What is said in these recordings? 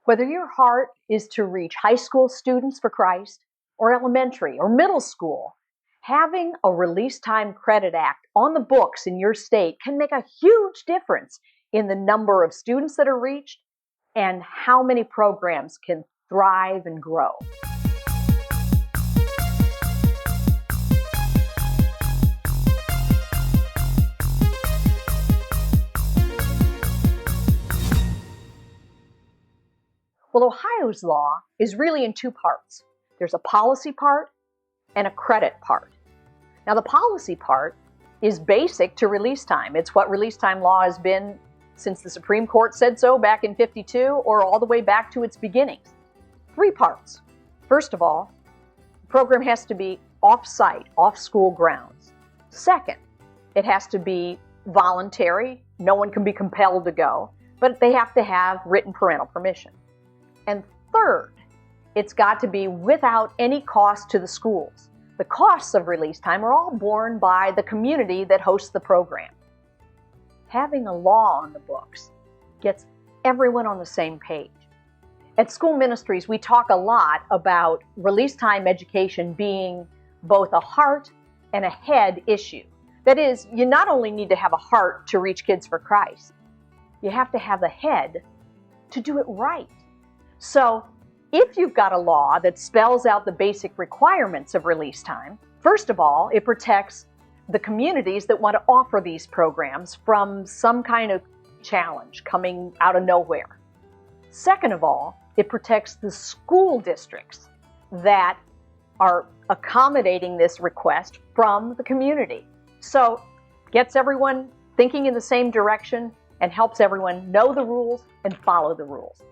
Whether your heart is to reach high school students for Christ, or elementary or middle school, having a Release Time Credit Act on the books in your state can make a huge difference in the number of students that are reached and how many programs can thrive and grow. Well, Ohio's law is really in two parts. There's a policy part and a credit part. Now, the policy part is basic to release time. It's what release time law has been since the Supreme Court said so back in '52 or all the way back to its beginnings. Three parts. First of all, the program has to be off-site, off-school grounds. Second, it has to be voluntary. No one can be compelled to go, but they have to have written parental permission. And third, it's got to be without any cost to the schools. The costs of release time are all borne by the community that hosts the program. Having a law on the books gets everyone on the same page. At School Ministries, we talk a lot about release time education being both a heart and a head issue. That is, you not only need to have a heart to reach kids for Christ, you have to have the head to do it right. So, if you've got a law that spells out the basic requirements of release time, first of all, it protects the communities that want to offer these programs from some kind of challenge coming out of nowhere. Second of all, it protects the school districts that are accommodating this request from the community. So, gets everyone thinking in the same direction and helps everyone know the rules and follow the rules.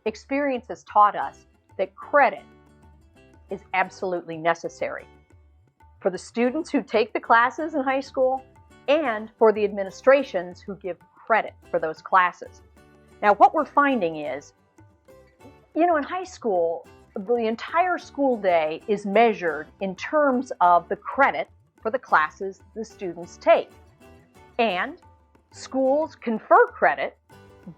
Experience has taught us that credit is absolutely necessary for the students who take the classes in high school and for the administrations who give credit for those classes. Now, what we're finding is, in high school, the entire school day is measured in terms of the credit for the classes the students take. And schools confer credit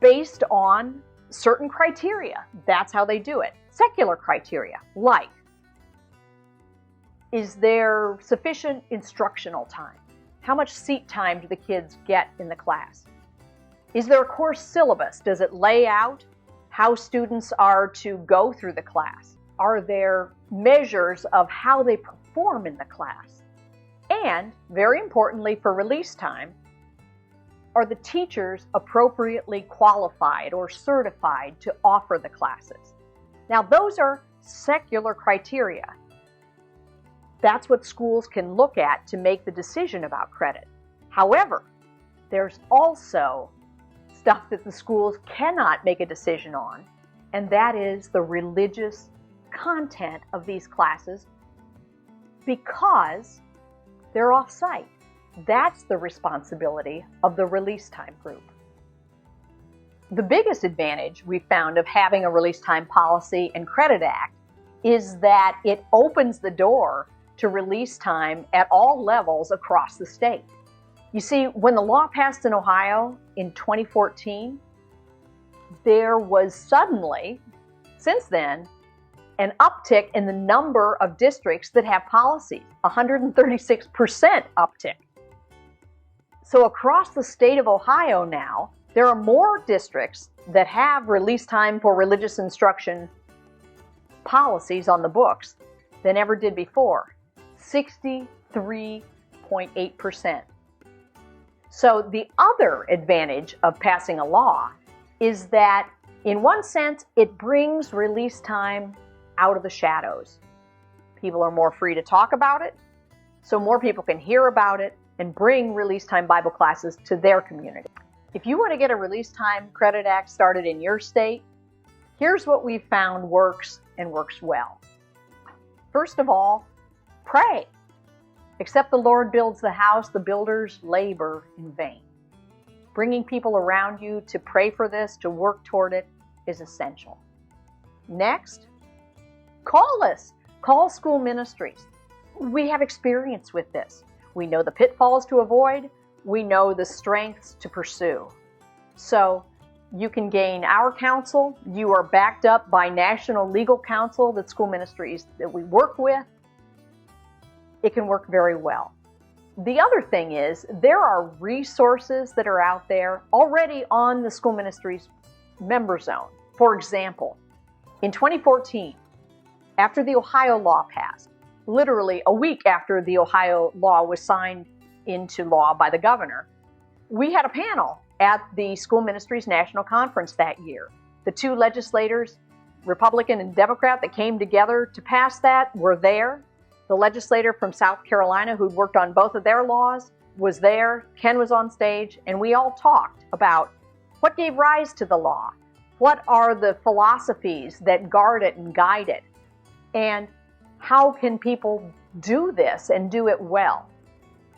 based on certain criteria. That's how they do it. Secular criteria, like, is there sufficient instructional time? How much seat time do the kids get in the class? Is there a course syllabus? Does it lay out how students are to go through the class? Are there measures of how they perform in the class? And, very importantly for release time, are the teachers appropriately qualified or certified to offer the classes? Now, those are secular criteria. That's what schools can look at to make the decision about credit. However, there's also stuff that the schools cannot make a decision on, and that is the religious content of these classes because they're off-site. That's the responsibility of the release time group. The biggest advantage we found of having a release time policy and credit act is that it opens the door to release time at all levels across the state. You see, when the law passed in Ohio in 2014, there was suddenly, since then, an uptick in the number of districts that have policies, 136% uptick. So across the state of Ohio now, there are more districts that have release time for religious instruction policies on the books than ever did before, 63.8%. So the other advantage of passing a law is that, in one sense, it brings release time out of the shadows. People are more free to talk about it, so more people can hear about it and bring Release Time Bible classes to their community. If you want to get a Release Time Credit Act started in your state, here's what we've found works and works well. First of all, pray. Except the Lord builds the house, the builders labor in vain. Bringing people around you to pray for this, to work toward it, is essential. Next, call us. Call School Ministries. We have experience with this. We know the pitfalls to avoid. We know the strengths to pursue. So You can gain our counsel. You are backed up by national legal counsel, the school ministries that we work with. It can work very well. The other thing is there are resources that are out there already on the school ministries member zone. For example, in 2014, after the Ohio law passed, literally a week after the Ohio law was signed into law by the governor, we had a panel at the School Ministries National Conference that year. The two legislators, Republican and Democrat, that came together to pass that were there. The legislator from South Carolina who'd worked on both of their laws was there. Ken was on stage, and we all talked about what gave rise to the law, what are the philosophies that guard it and guide it, and how can people do this and do it well.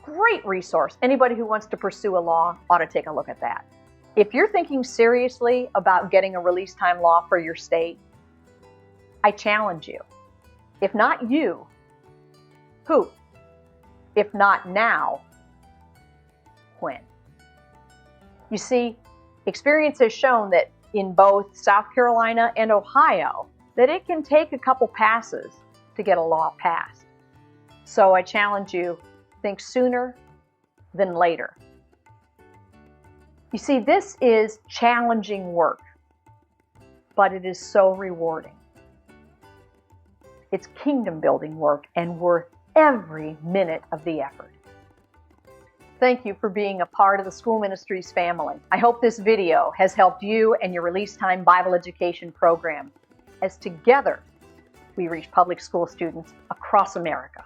Great resource. Anybody who wants to pursue a law ought to take a look at that. If you're thinking seriously about getting a release time law for your state, I challenge you. If not you, who? If not now, when? You see, experience has shown that in both South Carolina and Ohio, that it can take a couple passes to get a law passed. So I challenge you, think sooner than later. You see, this is challenging work, but it is so rewarding. It's kingdom building work and worth every minute of the effort. Thank you for being a part of the School Ministries family. I hope this video has helped you and your Release Time Bible Education program as together we reach public school students across America.